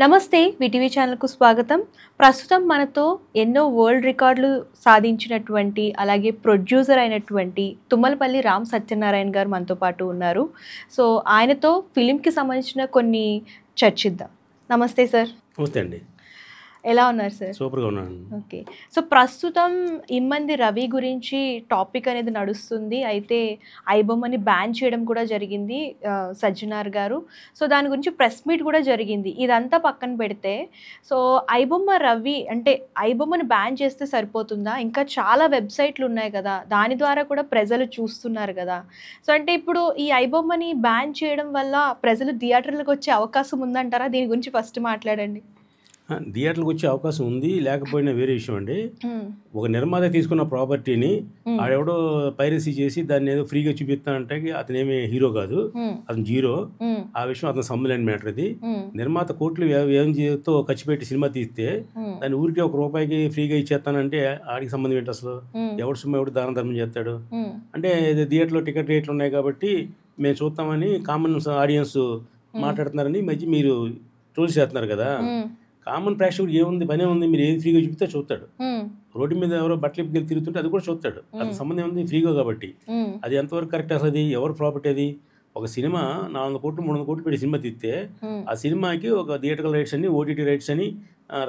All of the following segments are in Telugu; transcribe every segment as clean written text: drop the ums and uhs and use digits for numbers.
నమస్తే విటీవీ ఛానల్కు స్వాగతం. ప్రస్తుతం మనతో ఎన్నో వరల్డ్ రికార్డులు సాధించినటువంటి అలాగే ప్రొడ్యూసర్ అయినటువంటి తుమ్మలపల్లి రామ్ సత్యనారాయణ గారు మనతో పాటు ఉన్నారు. సో ఆయనతో ఫిలింకి సంబంధించిన కొన్ని చర్చిద్దాం. నమస్తే సార్. నమస్తే అండి. ఎలా ఉన్నారు సార్? సూపర్గా ఉన్నాను. ఓకే. సో ప్రస్తుతం ఇమ్మంది రవి గురించి టాపిక్ అనేది నడుస్తుంది. అయితే ఐబొమ్మని బ్యాన్ చేయడం కూడా జరిగింది సజ్జనార్ గారు. సో దాని గురించి ప్రెస్ మీట్ కూడా జరిగింది. ఇదంతా పక్కన పెడితే సో ఐబొమ్మ రవి అంటే ఐబొమ్మని బ్యాన్ చేస్తే సరిపోతుందా? ఇంకా చాలా వెబ్సైట్లు ఉన్నాయి కదా, దాని ద్వారా కూడా ప్రజలు చూస్తున్నారు కదా. సో అంటే ఇప్పుడు ఈ ఐబొమ్మని బ్యాన్ చేయడం వల్ల ప్రజలు థియేటర్లకు వచ్చే అవకాశం ఉందంటారా? దీని గురించి ఫస్ట్ మాట్లాడండి. థియేటర్లకు వచ్చే అవకాశం ఉంది, లేకపోయినా వేరే విషయం అండి. ఒక నిర్మాత తీసుకున్న ప్రాపర్టీని ఆడెవడో పైరసీ చేసి దాన్ని ఏదో ఫ్రీగా చూపిస్తానంటే అతనేమి హీరో కాదు, అతను జీరో. ఆ విషయం అతను సంబంధం మ్యాటర్. అది నిర్మాత కోట్లు వ్యయంతో ఖర్చు పెట్టి సినిమా తీస్తే దాన్ని ఊరికి ₹1 ఫ్రీగా ఇచ్చేస్తానంటే ఆడికి సంబంధం ఏంటి అసలు? ఎవడు సుమ్మ ఎవడు దాన ధర్మం చేస్తాడు? అంటే థియేటర్లో టికెట్ రేట్లు ఉన్నాయి కాబట్టి మేము చూస్తామని కామన్ ఆడియన్స్ మాట్లాడుతున్నారని మధ్య మీరు ట్రోల్స్ చేస్తున్నారు కదా. కామన్ ప్రేక్షకుడు ఏముంది, పనే ఉంది, మీరు ఏది ఫ్రీగా చూపిస్తే చూస్తాడు. రోడ్డు మీద ఎవరో బట్టలు ఇప్పుకెళ్ళి తిరుగుతుంటే అది కూడా చూస్తాడు. అది సంబంధం ఉంది ఫ్రీగా కాబట్టి. అది ఎంతవరకు కరెక్ట్ అసలు? అది ఎవరు ప్రాపర్టీ? అది ఒక సినిమా 400 కోట్లు 300 కోట్లు పెట్టి సినిమా తీస్తే ఆ సినిమాకి ఒక థియేటర్కల్ రైట్స్ అని, ఓటీటీ రైట్స్ అని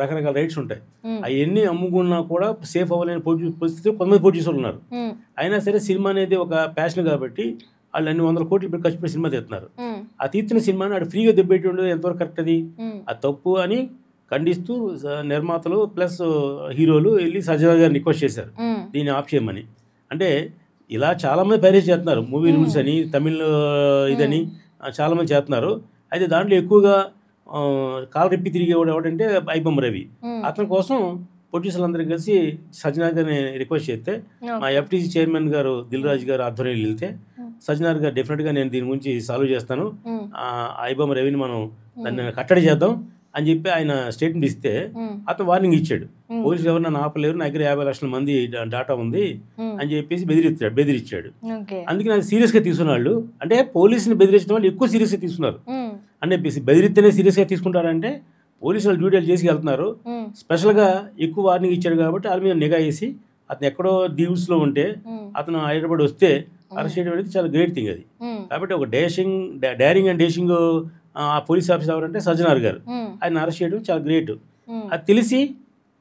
రకరకాల రైట్స్ ఉంటాయి. అవన్నీ అమ్ముకున్నా కూడా సేఫ్ అవ్వలేని పరిస్థితి కొంతమంది ప్రొడ్యూసర్లు ఉన్నారు. అయినా సరే సినిమా అనేది ఒక ప్యాషన్ కాబట్టి వాళ్ళు అన్ని 100 కోట్లు పెట్టి ఖర్చు పెట్టి సినిమా తీస్తున్నారు. ఆ తీర్చిన సినిమాని ఆడు ఫ్రీగా దెబ్బెట్టి ఉండేది ఎంతవరకు కరెక్ట్? అది తప్పు అని ఖండిస్తూ నిర్మాతలు ప్లస్ హీరోలు వెళ్ళి సజ్జనార్ గారిని రిక్వెస్ట్ చేశారు దీన్ని ఆఫ్ చేయమని. అంటే ఇలా చాలామంది పైరేజ్ చేస్తున్నారు, మూవీ రూల్స్ అని, తమిళ్ ఇదని చాలామంది చేస్తున్నారు. అయితే దాంట్లో ఎక్కువగా కాలరెప్పి తిరిగేవాడు ఎవడంటే ఐబొమ్మ రవి. అతని కోసం ప్రొడ్యూసర్లు కలిసి సజ్జనార్ గారిని రిక్వెస్ట్ చేస్తే మా ఎఫ్టీసీ చైర్మన్ గారు దిల్ రాజు గారు ఆధ్వర్యంలో వెళ్తే సజ్జనార్ గారు డెఫినెట్గా నేను దీని గురించి సాల్వ్ చేస్తాను, ఐబొమ్మ రవిని మనం దాన్ని కట్టడి చేద్దాం అని చెప్పి ఆయన స్టేట్మెంట్ ఇస్తే అతను వార్నింగ్ ఇచ్చాడు. పోలీసులు ఎవరన్నా ఆపలేరు, నా దగ్గర 50 లక్షల మంది డాటా ఉంది అని చెప్పేసి బెదిరించాడు. అందుకే నాకు సీరియస్గా తీసుకున్న వాళ్ళు, అంటే పోలీసుని బెదిరించడం వాళ్ళు ఎక్కువ సీరియస్గా తీసుకున్నారు. అంటే బెదిరిస్తేనే సీరియస్గా తీసుకుంటారంటే పోలీసులు డ్యూటీలు చేసి వెళ్తున్నారు. స్పెషల్గా ఎక్కువ వార్నింగ్ ఇచ్చాడు కాబట్టి వాళ్ళ మీద నిఘా వేసి అతను ఎక్కడో దీవ్స్లో ఉంటే అతను హైదరాబాద్ వస్తే అరెస్ట్ చేయడం అనేది చాలా గ్రేట్ థింగ్ అది. కాబట్టి ఒక డేరింగ్ అండ్ డేషింగ్ ఆ పోలీస్ ఆఫీసర్ ఎవరంటే సజ్జనార్ గారు, ఆయన అరెస్ట్ చేయడం చాలా గ్రేట్. అది తెలిసి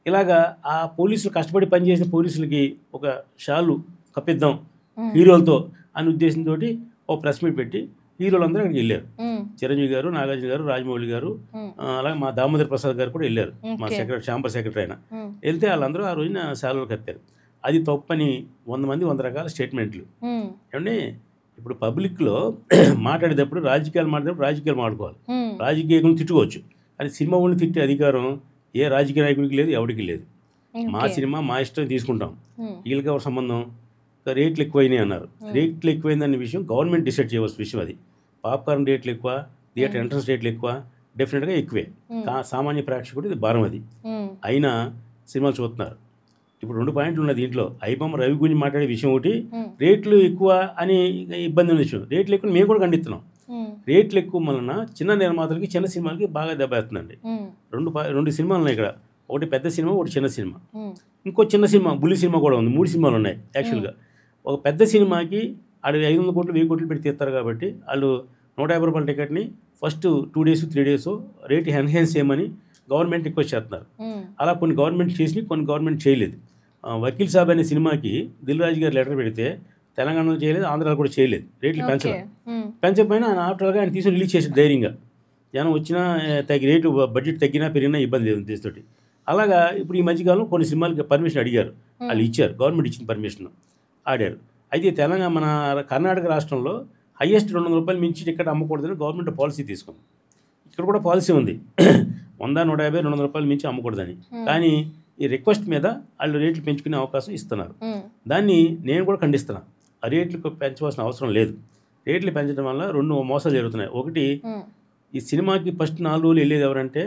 ఇలాగా ఆ పోలీసులు కష్టపడి పనిచేసిన పోలీసులకి ఒక షాలు కప్పిద్దాం హీరోలతో అనే ఉద్దేశంతో ఒక ప్రెస్ మీట్ పెట్టి హీరోలందరూ అక్కడికి వెళ్ళారు. చిరంజీవి గారు, నాగార్జున గారు, రాజమౌళి గారు, అలాగే మా దామోదర్ ప్రసాద్ గారు కూడా వెళ్ళారు, మా ఛాంబర్ సెక్రటరీ అయినా. వెళ్తే వాళ్ళందరూ ఆ రోజున శాలువలు కప్పారు. అది తప్పని 100 మంది 100 రకాల స్టేట్మెంట్లు. ఏమంటే ఇప్పుడు పబ్లిక్లో మాట్లాడేటప్పుడు రాజకీయాలు మాట్లాడుకోవాలి, రాజకీయం తిట్టుకోవచ్చు, కానీ సినిమా ఉండి తిట్టే అధికారం ఏ రాజకీయ నాయకుడికి లేదు, ఎవరికి లేదు. మా సినిమా మా ఇష్టం తీసుకుంటాం, వీళ్ళకి ఎవరు సంబంధం? రేట్లు ఎక్కువైనాయి అన్నారు. రేట్లు ఎక్కువైందనే విషయం గవర్నమెంట్ డిసైడ్ చేయవలసిన విషయం. అది పాప్కార్న్ రేట్లు ఎక్కువ, థియేటర్ ఎంట్రన్స్ రేట్లు ఎక్కువ, డెఫినెట్గా ఎక్కువే. సామాన్య ప్రేక్షకుడు ఇది భారం. అది అయినా సినిమాలు చూస్తున్నారు. ఇప్పుడు 2 పాయింట్లు ఉన్నాయి దీంట్లో. ఐబొమ్మ రవి గురించి మాట్లాడే విషయం ఒకటి, రేట్లు ఎక్కువ అని ఇబ్బంది ఉన్న విషయం. రేట్లు ఎక్కువ మేము కూడా ఖండిస్తున్నాం. రేట్లు ఎక్కువ వలన చిన్న నిర్మాతలకి, చిన్న సినిమాలకి బాగా దెబ్బేస్తుందండి. 2 సినిమాలు ఉన్నాయి ఇక్కడ, ఒకటి పెద్ద సినిమా, ఒకటి చిన్న సినిమా, ఇంకో చిన్న సినిమా బుల్లి సినిమా కూడా ఉంది. 3 సినిమాలు ఉన్నాయి యాక్చువల్గా. ఒక పెద్ద సినిమాకి ఆడు 500 కోట్లు 1000 కోట్లు పెట్టి తీస్తారు కాబట్టి వాళ్ళు ₹150 టికెట్ని first 2 days 3 days rate enhance చేయమని గవర్నమెంట్ రిక్వెస్ట్ చేస్తున్నారు. అలా కొన్ని గవర్నమెంట్ చేసి కొన్ని గవర్నమెంట్ చేయలేదు. వకీల్ సాబ్ అనే సినిమాకి దిల్ రాజు గారు లెటర్ పెడితే తెలంగాణలో చేయలేదు, ఆంధ్రాలో కూడా చేయలేదు. రేట్లు పెంచకపోయినా ఆయన ఆఫ్టర్గా ఆయన తీసుకుని రిలీజ్ చేసాడు ధైర్యంగా. జనం వచ్చినా రేటు బడ్జెట్ తగ్గినా పెరిగినా ఇబ్బంది లేదు దేశతోటి. అలాగా ఇప్పుడు ఈ మధ్యకాలం కొన్ని సినిమాలకి పర్మిషన్ అడిగారు, వాళ్ళు ఇచ్చారు, గవర్నమెంట్ ఇచ్చిన పర్మిషన్ ఆడారు. అయితే తెలంగాణ మన కర్ణాటక రాష్ట్రంలో హైయెస్ట్ ₹200 మించి టికెట్ అమ్మకూడదని గవర్నమెంట్ పాలసీ తీసుకుంది. ఇక్కడ కూడా పాలసీ ఉంది, 100, 150, ₹200 మించి అమ్మకూడదని. కానీ ఈ రిక్వెస్ట్ మీద వాళ్ళు రేట్లు పెంచుకునే అవకాశం ఇస్తున్నారు. దాన్ని నేను కూడా ఖండిస్తున్నాను. ఆ రేట్లు పెంచవలసిన అవసరం లేదు. రేట్లు పెంచడం వల్ల 2 మోసాలు జరుగుతున్నాయి. ఒకటి, ఈ సినిమాకి ఫస్ట్ 4 రోజులు వెళ్ళేది ఎవరంటే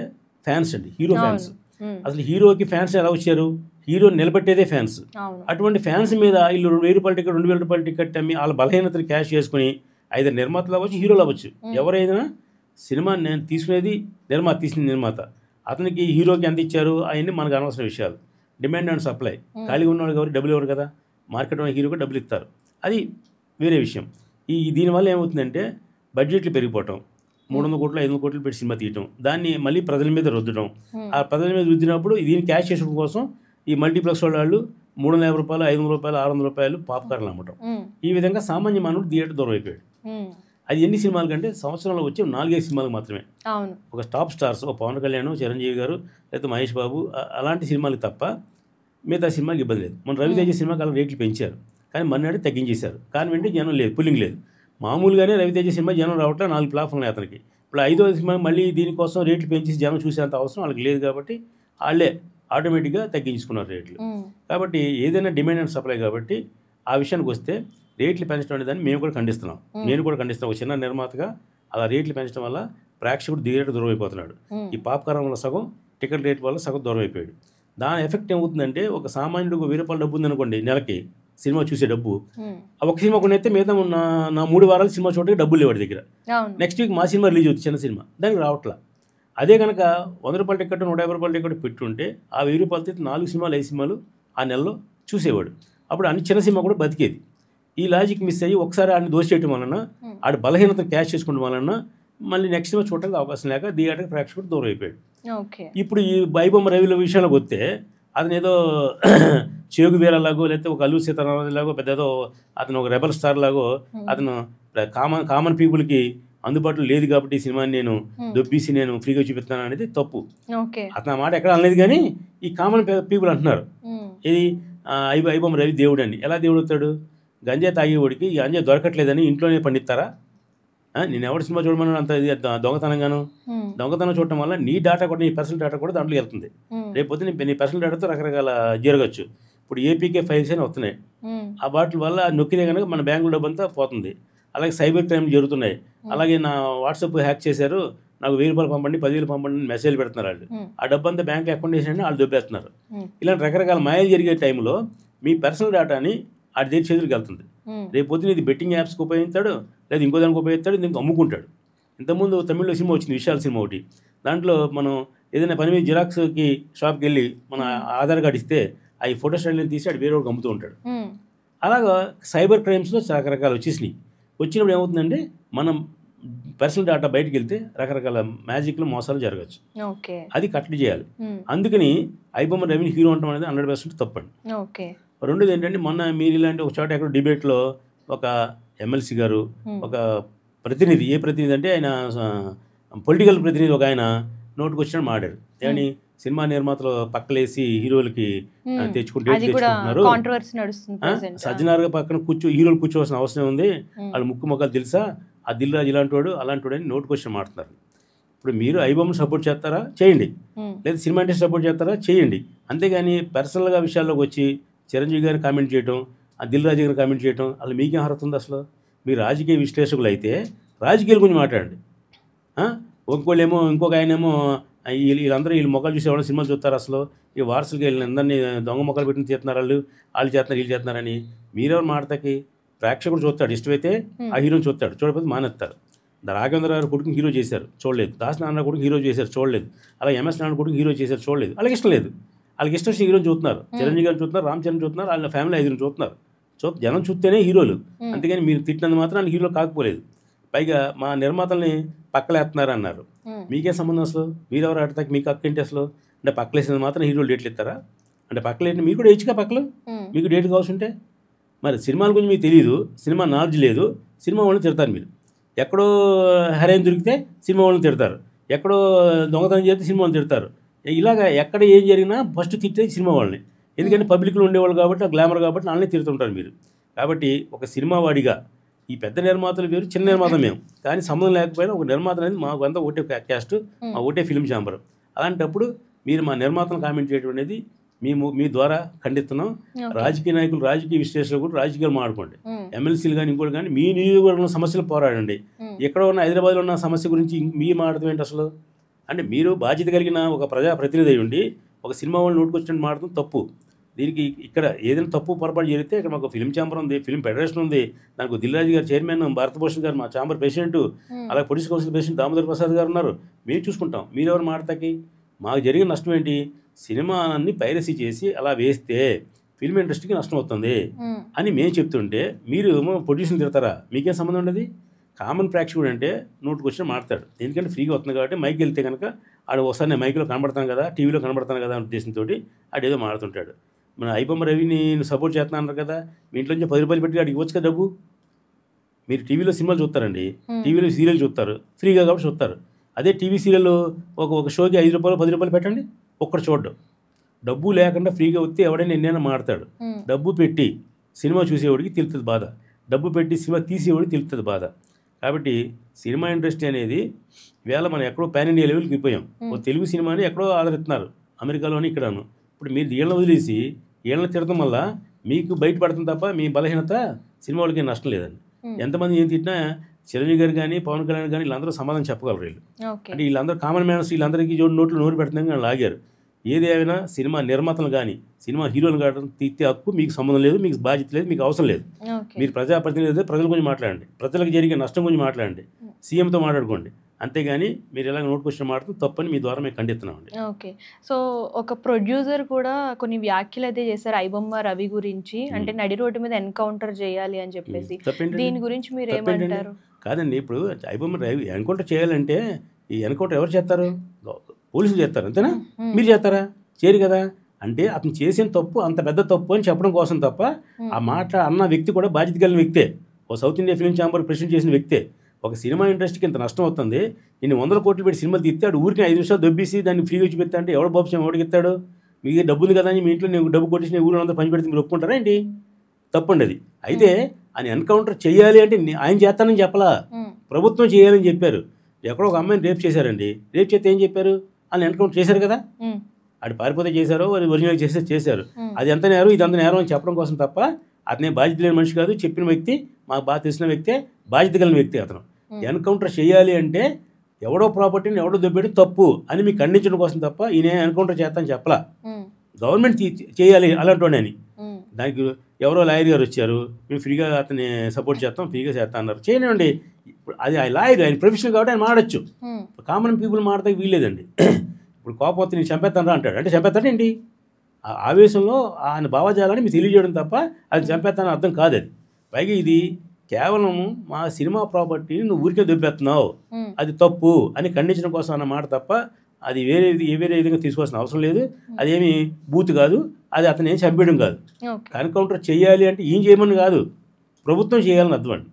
ఫ్యాన్స్ అండి, హీరో ఫ్యాన్స్. అసలు హీరోకి ఫ్యాన్స్ ఎలా వచ్చారు? హీరో నిలబెట్టేదే ఫ్యాన్స్. అటువంటి ఫ్యాన్స్ మీద వీళ్ళు ₹1000 టికెట్, ₹2000 టికెట్ అమ్మి వాళ్ళ బలహీనతను క్యాష్ చేసుకుని ఐదు నిర్మాతలు అవ్వచ్చు, హీరోలు అవ్వచ్చు, ఎవరైనా సినిమా నేను తీసుకునేది నిర్మాత, తీసిన నిర్మాత. అతనికి హీరోకి ఎంత ఇచ్చారు అవన్నీ మనకు అనవసరం విషయాలు. Demand and supply. ఖాళీగా ఉన్నవాడు కాబట్టి డబ్బులు ఇవ్వరు కదా, మార్కెట్ ఉన్న హీరోకి డబ్బులు ఇస్తారు, అది వేరే విషయం. దీనివల్ల ఏమవుతుందంటే బడ్జెట్లు పెరిగిపోవటం, 300 కోట్లు 500 కోట్లు పెట్టి సినిమా తీయటం, దాన్ని మళ్ళీ ప్రజల మీద రుద్దడం. ఆ ప్రజల మీద రుద్దినప్పుడు దీన్ని క్యాష్ చేసుకోవడం కోసం ఈ మల్టీప్లెక్స్ వాళ్ళు 350 రూపాయలు 500 రూపాయలు 600 రూపాయలు పాప్కార్న్లు అమ్మటం. ఈ విధంగా సామాన్య మానవుడు థియేటర్ దూరం అయిపోయాడు. అది ఎన్ని సినిమాల కంటే సంవత్సరంలో వచ్చే 4-5 సినిమాలకు మాత్రమే. ఒక టాప్ స్టార్స్, ఒక పవన్ కళ్యాణ్, చిరంజీవి గారు, లేకపోతే మహేష్ బాబు, అలాంటి సినిమాలకు తప్ప మిగతా సినిమాకి ఇబ్బంది లేదు. మన రవితేజ సినిమాకి అలా రేట్లు పెంచారు, కానీ మన్నాడు తగ్గించేశారు. కానీ వెంటనే జనం లేదు, పుల్లింగ్ లేదు. మామూలుగానే రవితేజ సినిమా జనం రావట్లే, 4 ప్లాట్ఫామ్లు అతనికి. ఇప్పుడు 5వ సినిమా మళ్ళీ దీనికోసం రేట్లు పెంచేసి జనం చూసేంత అవసరం వాళ్ళకి లేదు కాబట్టి వాళ్ళే ఆటోమేటిక్గా తగ్గించుకున్నారు రేట్లు. కాబట్టి ఏదైనా డిమాండ్ అండ్ సప్లై కాబట్టి ఆ విషయానికి వస్తే రేట్లు పెంచడం అనే దాన్ని మేము కూడా ఖండిస్తున్నాం. నేను కూడా ఖండిస్తున్నాను. ఒక చిన్న నిర్మాతగా అలా రేట్లు పెంచడం వల్ల ప్రేక్షకుడు థియేటర్ దూరం అయిపోతున్నాడు. ఈ పాప్కార్న్ వల్ల సగం, టికెట్ రేట్ వల్ల సగం దూరం అయిపోయాడు. దాని ఎఫెక్ట్ ఏమవుతుందంటే, ఒక సామాన్యుడికి 1000 రూపాయలు డబ్బు ఉందనుకోండి నెలకి, సినిమా చూసే డబ్బు, ఒక సినిమా కొనైతే మిగతా నా 3 వారాలు సినిమా చూడడానికి డబ్బులు లేవాడి దగ్గర. నెక్స్ట్ వీక్ మా సినిమా రిలీజ్ అవుతుంది, చిన్న సినిమా, దానికి రావట్లా. అదే కనుక 100 రూపాయల టికెట్ 150 రూపాయల టికెట్ పెట్టుంటే ఆ 1000 రూపాయలతో 4 సినిమాలు 5 సినిమాలు ఆ నెలలో చూసేవాడు. అప్పుడు అన్ని చిన్న సినిమా కూడా బతికేది. ఈ లాజిక్ మిస్ అయ్యి ఒకసారి ఆడిని దోషేయటం వలన, ఆడి బలహీనత క్యాష్ చేసుకోవడం వలన మళ్ళీ నెక్స్ట్ సినిమా చూడడానికి అవకాశం లేక థియేటర్ ప్రేక్షకుడు దూరం అయిపోయాడు. ఇప్పుడు ఈ వైబొమ్మ రవిల విషయంలోకి వస్తే, అతను ఏదో చేగు వీరలాగో, లేకపోతే ఒక అల్లు సీతారామరాజులాగో, పెద్ద ఏదో అతను ఒక రెబల్ స్టార్ లాగో, అతను కామన్ పీపుల్కి అందుబాటులో లేదు కాబట్టి ఈ సినిమాని నేను దొబ్బీసి నేను ఫ్రీగా చూపిస్తున్నాను అనేది తప్పు. అతను ఆ మాట ఎక్కడ అనలేదు, కానీ ఈ కామన్ పీపుల్ అంటున్నారు ఇది ఐబొమ్మ రవి దేవుడు అని. ఎలా దేవుడు అవుతాడు? గంజాయి తాగేవాడికి ఈ గంజాయి దొరకట్లేదని ఇంట్లోనే పండిస్తారా? నేను ఎవరి సినిమా చూడమని అంత దొంగతనంగాను. దొంగతనం చూడటం వల్ల నీ డేటా కూడా, నీ పర్సనల్ డేటా కూడా దాంట్లో వెళ్తుంది. రేపొద్దు నీ పర్సనల్ డేటాతో రకరకాల జరగచ్చు. ఇప్పుడు ఏపీకే ఫైల్స్ అని వస్తున్నాయి, ఆ వాటి వల్ల నొక్కితే కనుక మన బ్యాంకులో డబ్బు అంతా పోతుంది. అలాగే సైబర్ క్రైమ్ జరుగుతున్నాయి. అలాగే నా వాట్సాప్ హ్యాక్ చేశారు, నాకు 1000 రూపాయలు పంపండి 10,000 పంపండి మెసేజ్ పెడుతున్నారు వాళ్ళు. ఆ డబ్బు అంతా బ్యాంక్ అకౌంట్ వేసి వాళ్ళు దొబ్బేస్తున్నారు. ఇలాంటి రకరకాల మాయలు జరిగే టైంలో మీ పర్సనల్ డేటాని ఆడి దగ్గర చేతులకు వెళ్తుంది. రేపు పొద్దున ఇది బెట్టింగ్ యాప్స్కి ఉపయోగిస్తాడు, లేదా ఇంకో దానికి ఉపయోగిస్తాడు, దీనికి అమ్ముకుంటాడు. ఇంతకుముందు తమిళ్లో సినిమా వచ్చింది, విశాల్ సినిమా ఒకటి. దాంట్లో మనం ఏదైనా పని మీద జిరాక్స్కి షాప్కి వెళ్ళి మన ఆధార్ కార్డు ఇస్తే ఆ ఫోటో స్టైల్ని తీసి ఆడు వేరే వాడికి అమ్ముతూ ఉంటాడు. అలాగా సైబర్ క్రైమ్స్లో రకరకాలు వచ్చేసినాయి. వచ్చినప్పుడు ఏమవుతుందంటే, మనం పర్సనల్ డేటా బయటకు వెళ్తే రకరకాల మ్యాజిక్లు మోసాలు జరగచ్చు. అది కట్టడి చేయాలి. అందుకని ఐబొమ్మ రవిని హీరో ఉండటం అనేది 100% తప్పండి. రెండోది ఏంటంటే, మొన్న మీరు ఇలాంటి ఒక చోట ఎక్కడ డిబేట్లో ఒక ఎమ్మెల్సీ గారు, ఒక ప్రతినిధి, ఏ ప్రతినిధి అంటే ఆయన పొలిటికల్ ప్రతినిధి, ఒక ఆయన నోటుకు వచ్చినట్టు మాడారు. కానీ సినిమా నిర్మాతలు పక్కలేసి హీరోలకి తెచ్చుకుంటున్నారు. సజ్జనార్గా పక్కన హీరోలు కూర్చోవలసిన అవసరం ఉంది, వాళ్ళు ముక్కు మొక్కలు తెలుసా, ఆ దిల్ రాజు ఇలాంటి వాడు అలాంటి వాడు అని నోటుకు వచ్చి మాట్లాడుతున్నారు. ఇప్పుడు మీరు ఐబొమ్మ సపోర్ట్ చేస్తారా చేయండి, లేదా సినిమా ఇండస్ట్రీ సపోర్ట్ చేస్తారా చేయండి. అంతేగాని పర్సనల్గా విషయాల్లోకి వచ్చి చిరంజీవి గారిని కామెంట్ చేయటం, ఆ దిల్ రాజు గారిని కామెంట్ చేయటం, అసలు మీకేం అర్హత ఉంది? అసలు మీరు రాజకీయ విశ్లేషకులు అయితే రాజకీయాల గురించి మాట్లాడండి. ఇంకోళ్ళేమో ఇంకొక ఆయనేమో వీళ్ళందరూ వీళ్ళు మొక్కలు చూసేవాళ్ళు సినిమాలు చూస్తారు, అసలు ఈ వారసులకి వీళ్ళందరినీ దొంగ మొక్కలు పెట్టి తీస్తున్నారు, వాళ్ళు చేస్తున్నారు వీళ్ళు చేస్తున్నారని. మీరెవరు మాటకి? ప్రేక్షకుడు చూస్తాడు, ఇష్టమైతే ఆ హీరోని చూస్తాడు, చూడకపోతే మానేస్తారు. రాఘవేంద్ర గారు కొడుకుని హీరో చేశారు, చూడలేదు. దాస్ నారాయణ కొడుకు హీరో చేశారు, చూడలేదు. అలాగే ఎంఎస్ నారాయణ కొడుకు హీరో చేశారు, చూడలేదు. వాళ్ళకి ఇష్టం లేదు. వాళ్ళకి ఇష్టం వచ్చిన హీరోని చూస్తున్నారు. చిరంజీవి గారిని చూస్తున్నారు, రామ్ చరణ్ చూస్తున్నారు, వాళ్ళ ఫ్యామిలీ 5 చూస్తున్నారు. జనం చూస్తేనే హీరోలు. అంతేగాని మీరు తిట్టినందు మాత్రం వాళ్ళు హీరోలు కాకపోలేదు. పైగా మా నిర్మాతల్ని పక్కలేస్తున్నారు అన్నారు. మీకే సంబంధం? అసలు మీరెవరు ఆడతాకి మీకు హక్కు ఏంటి అసలు? అంటే పక్కలేసినది మాత్రం హీరోలు డేట్లు ఇస్తారా? అంటే పక్కలేంటి మీకు కూడా ఇచ్చిగా పక్కలు, మీకు డేట్ కావాల్సి ఉంటే. మరి సినిమాల గురించి మీకు తెలియదు, సినిమా నాలెడ్జ్ లేదు, సినిమా వాళ్ళని తిడతారు మీరు. ఎక్కడో హెరాయిన్ దొరికితే సినిమా వాళ్ళని తిడతారు, ఎక్కడో దొంగతనం చేస్తే సినిమా వాళ్ళని తిడతారు. ఇలాగ ఎక్కడ ఏం జరిగినా ఫస్ట్ తిట్టేది సినిమా వాళ్ళని. ఎందుకంటే పబ్లిక్లో ఉండేవాళ్ళు కాబట్టి, గ్లామర్ కాబట్టి వాళ్ళని తిడుతుంటారు మీరు. కాబట్టి ఒక సినిమా వాడిగా ఈ పెద్ద నిర్మాతలు వేరు, చిన్న నిర్మాత మేము, కానీ సంబంధం లేకపోయినా ఒక నిర్మాత అనేది మాకు అంతా ఒకటే క్యాస్ట్, మా ఒకటే ఫిల్మ్ ఛాంబర్. అలాంటప్పుడు మీరు మా నిర్మాతను కామెంట్ చేయడం అనేది మీ ద్వారా ఖండిస్తున్నాం. రాజకీయ నాయకులు, రాజకీయ విశ్లేషకులు కూడా రాజకీయాలు మాట్లాడుకోండి. ఎమ్మెల్సీలు కానీ ఇంకోటి కానీ మీ నియోజకవర్గంలో సమస్యలు పోరాడండి. ఎక్కడ ఉన్న హైదరాబాద్లో ఉన్న సమస్య గురించి మీరు మాట్లాడటం ఏంటి అసలు? అంటే మీరు బాధ్యత కలిగిన ఒక ప్రజాప్రతినిధి అయి ఉండి ఒక సినిమా వాళ్ళు నోటుకొచ్చినట్టు మాట్లాడటం తప్పు. దీనికి ఇక్కడ ఏదైనా తప్పు పొరపాటు జరిగితే ఇక్కడ మాకు ఫిల్మ్ ఛాంబర్ ఉంది, ఫిల్మ్ ఫెడరేషన్ ఉంది, దానికి దిల్రాజు గారు చైర్మన్, భారతభూషణ్ గారు మా ఛాంబర్ ప్రెసిడెంట్, అలాగే producer council president Damodar Prasad గారు ఉన్నారు. మేము చూసుకుంటాం. మీరెవరు మాట్లాడతాకి? మాకు జరిగిన నష్టం ఏంటి? సినిమాని పైరసీ చేసి అలా వేస్తే ఫిల్మ్ ఇండస్ట్రీకి నష్టం అవుతుంది అని మేము చెప్తుంటే మీరు ప్రొడ్యూసర్ తిడతారా? మీకేం సంబంధం ఉండదు. కామన్ ప్రేక్షకుడు అంటే నోటికి వచ్చిన మాట్లాడు. ఎందుకంటే ఫ్రీగా వస్తుంది కాబట్టి మైక్ వెళ్తే కనుక ఆడు ఒకసారి నేను మైక్లో కనబడతాను కదా, టీవీలో కనబడతాను కదా అనే ఉద్దేశంతో ఆడేదో మాడుతుంటాడు. మన ఐబొమ్మ రవిని సపోర్ట్ చేస్తున్నారు కదా, మీ ఇంట్లో నుంచి 10 రూపాయలు పెట్టి ఆడికి ఇవ్వచ్చు కదా డబ్బు. మీరు టీవీలో సినిమాలు చూస్తారండి, టీవీలో సీరియల్ చూస్తారు, ఫ్రీగా కాబట్టి చూస్తారు. అదే టీవీ సీరియల్ ఒక షోకి 5 రూపాయలు 10 రూపాయలు పెట్టండి, ఒక్కడు చూడడం. డబ్బు లేకుండా ఫ్రీగా వస్తే ఎవడైనా ఎన్నైనా మాడతాడు. డబ్బు పెట్టి సినిమా చూసేవాడికి తెలుస్తుంది బాధ, డబ్బు పెట్టి సినిమా తీసేవాడికి తెలుస్తుంది బాధ. కాబట్టి సినిమా ఇండస్ట్రీ అనేది వేళ మనం ఎక్కడో పాన్ ఇండియా లెవెల్కి అయిపోయాం. ఒక తెలుగు సినిమాని ఎక్కడో ఆదరిస్తున్నారు, అమెరికాలోని ఇక్కడను. ఇప్పుడు మీరు ఏళ్ళని వదిలేసి ఏళ్ళని తిడటం వల్ల మీకు బయటపడుతుంది తప్ప మీ బలహీనత సినిమా వాళ్ళకి నష్టం లేదండి. ఎంతమంది ఏం తిట్టినా చిరంజీవి గారు కానీ పవన్ కళ్యాణ్ కానీ వీళ్ళందరూ సమాధానం చెప్పగలరు. వీళ్ళు అంటే వీళ్ళందరూ కామన్ మ్యాన్స్, వీళ్ళందరికీ నోట్లు నోరు పెడుతుంది కానీ లాగారు. ఏదేమైనా సినిమా నిర్మాతలు కానీ సినిమా హీరోలు కానీ తీర్చే హక్కు మీకు సంబంధం లేదు, మీకు బాధ్యత లేదు, మీకు అవసరం లేదు. మీరు ప్రజాప్రతినిధి, ప్రజల గురించి మాట్లాడండి, ప్రజలకు జరిగే నష్టం గురించి మాట్లాడండి, సీఎంతో మాట్లాడుకోండి. అంతేగాని మీరు ఎలాగ నోటికొచ్చిన మాట్లాడుతూ తప్పని మీ ద్వారా మేము ఖండిస్తున్నామండి. ఓకే. సో ఒక ప్రొడ్యూసర్ కూడా కొన్ని వ్యాఖ్యలు అయితే చేశారు ఐబొమ్మ రవి గురించి, అంటే నడి రోడ్డు మీద ఎన్కౌంటర్ చేయాలి అని చెప్పేసి. దీని గురించి మీరు ఏమంటారు? కాదండి, ఇప్పుడు ఐబొమ్మ రవి ఎన్కౌంటర్ చేయాలంటే ఈ ఎన్కౌంటర్ ఎవరు చేస్తారు? పోలీసులు చేస్తారు, అంతేనా? మీరు చేస్తారా? చేయరు కదా. అంటే అతను చేసిన తప్పు అంత పెద్ద తప్పు అని చెప్పడం కోసం తప్ప ఆ మాట అన్న వ్యక్తి కూడా బాధ్యత కలిగిన వ్యక్తే. ఓ South India film chamber president చేసిన వ్యక్తే. ఒక సినిమా ఇండస్ట్రీకి ఇంత నష్టం అవుతుంది, ఇన్ని 100 కోట్లు పెట్టి సినిమాలు తీస్తే ఆడు ఊరికి 5 నిమిషాలు దొబ్బేసి దాన్ని ఫ్రీగా వచ్చి పెడతా అంటే ఎవడు బాబు ఎవడికి ఇస్తాడు? మీకు డబ్బు ఉంది కదా అని మీ ఇంట్లో నేను డబ్బు కొట్టేసి నేను ఊళ్ళో అందరూ పని పెడితే మీరు ఒప్పుకుంటారా ఏంటి? తప్పండి అది. అయితే ఆయన ఎన్కౌంటర్ చేయాలి అంటే ఆయన చేస్తానని చెప్పలా, ప్రభుత్వం చేయాలని చెప్పారు. ఎక్కడో ఒక అమ్మాయిని రేప్ చేశారండి, రేప్ చేస్తే ఏం చెప్పారు? ఆయన ఎన్కౌంటర్ చేశారు కదా. ఆడు పారిపోతే చేశారో వారు ఒరిజినల్ చేశారు. అది ఎంత నేరం ఇది అంత నేరం అని చెప్పడం కోసం తప్ప అతనే బాధ్యత లేని మనిషి కాదు. చెప్పిన వ్యక్తి, మాకు బాగా తెలిసిన వ్యక్తే, బాధ్యత కలిగిన వ్యక్తి అతను. ఎన్కౌంటర్ చేయాలి అంటే ఎవడో ప్రాపర్టీని ఎవడో దొబ్బేయడం తప్పు అని మీకు ఖండించడం కోసం తప్ప ఈయన ఎన్కౌంటర్ చేస్తానని చెప్పలా. గవర్నమెంట్ చేయాలి అలాంటి అని. దానికి ఎవరో లాయర్ గారు వచ్చారు, మేము ఫ్రీగా అతన్ని సపోర్ట్ చేస్తాం, ఫ్రీగా చేస్తాం అన్నారు. చేయనివ్వండి, అది ఆయన లాయర్, ఆయన ప్రొఫెషనల్ కాబట్టి ఆయన మాడచ్చు. Common people మాడతాకి వీల్లేదండి. ఇప్పుడు కోపం వస్తే నేను చంపేస్తాను రా అంటాడు, అంటే చంపేస్తాడేంటి? ఆవేశంలో ఆయన భావజాలాన్ని మీకు తెలియజేయడం తప్ప అది చంపేస్తానని అర్థం కాదు. అది పైగా ఇది కేవలం మా సినిమా ప్రాపర్టీని నువ్వు ఊరికే దొబ్బేస్తున్నావు, అది తప్పు అని ఖండించడం కోసం అన్న మాట తప్ప అది వేరే విధంగా తీసుకోవాల్సిన అవసరం లేదు. అదేమి బూత్ కాదు, అది అతను ఏం చంపేయడం కాదు. ఎన్కౌంటర్ చేయాలి అంటే ఏం చేయమని కాదు, ప్రభుత్వం చేయాలని అర్థం అండి.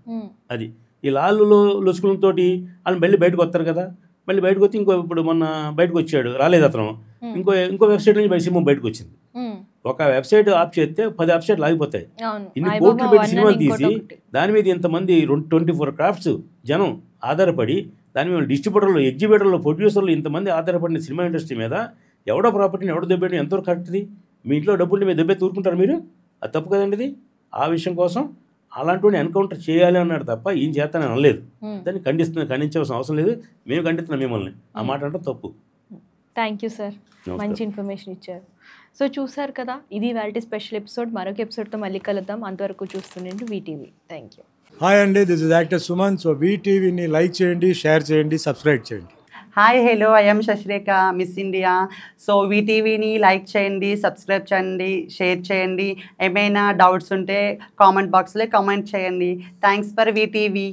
అది ఈ లాల్లో లొసుకులతో వాళ్ళు మళ్ళీ బయటకు వస్తారు కదా, మళ్ళీ బయటకు వచ్చి ఇప్పుడు మొన్న బయటకు వచ్చాడు, రాలేదు అతను, ఇంకో వెబ్సైట్ నుంచి సినిమా బయటకు వచ్చింది. ఒక వెబ్సైట్ ఆఫ్ చేస్తే 10 వెబ్సైట్లు ఆగిపోతాయి. ఇన్ని కోట్లు పెట్టి సినిమాలు తీసి దాని మీద ఇంతమంది 24 క్రాఫ్ట్స్ జనం ఆధారపడి, దాని మీద డిస్ట్రిబ్యూటర్లు, ఎగ్జిబ్యూటర్లు, ప్రొడ్యూసర్లు ఇంతమంది ఆధారపడిన సినిమా ఇండస్ట్రీ మీద ఎవడో ప్రాపర్టీని ఎవడో దెబ్బేయడం ఎంతవరకు కరెక్ట్ది? మీ ఇంట్లో డబ్బులు మీద దెబ్బే తూరుకుంటారు మీరు? అది తప్పు కదండి. ఇది ఆ విషయం కోసం అలాంటి ఎన్కౌంటర్ చేయాలి అన్నాడు తప్ప ఏం చేస్తానని అనలేదు. దాన్ని ఖండించవలసిన అవసరం లేదు. మేము ఖండిస్తున్నాం మిమ్మల్ని, ఆ మాట అంటే తప్పు. థ్యాంక్ యూ సార్, మంచి ఇన్ఫర్మేషన్ ఇచ్చారు. సో చూసారు కదా, ఇది ఇవాల్టి స్పెషల్ ఎపిసోడ్. మరొక ఎపిసోడ్తో మళ్ళీ కలుద్దాం. అంతవరకు చూస్తుండండి వీటీవీ. Thank you. హాయ్ అండి, this is actor Suman. So వీటీవీని లైక్ చేయండి, షేర్ చేయండి, సబ్స్క్రైబ్ చేయండి. Hi hello, I'm Sasirekha, Miss India. So వీటీవీని లైక్ చేయండి, సబ్స్క్రైబ్ చేయండి, షేర్ చేయండి. ఏమైనా డౌట్స్ ఉంటే కామెంట్ బాక్స్లో కామెంట్ చేయండి. Thanks for VTV.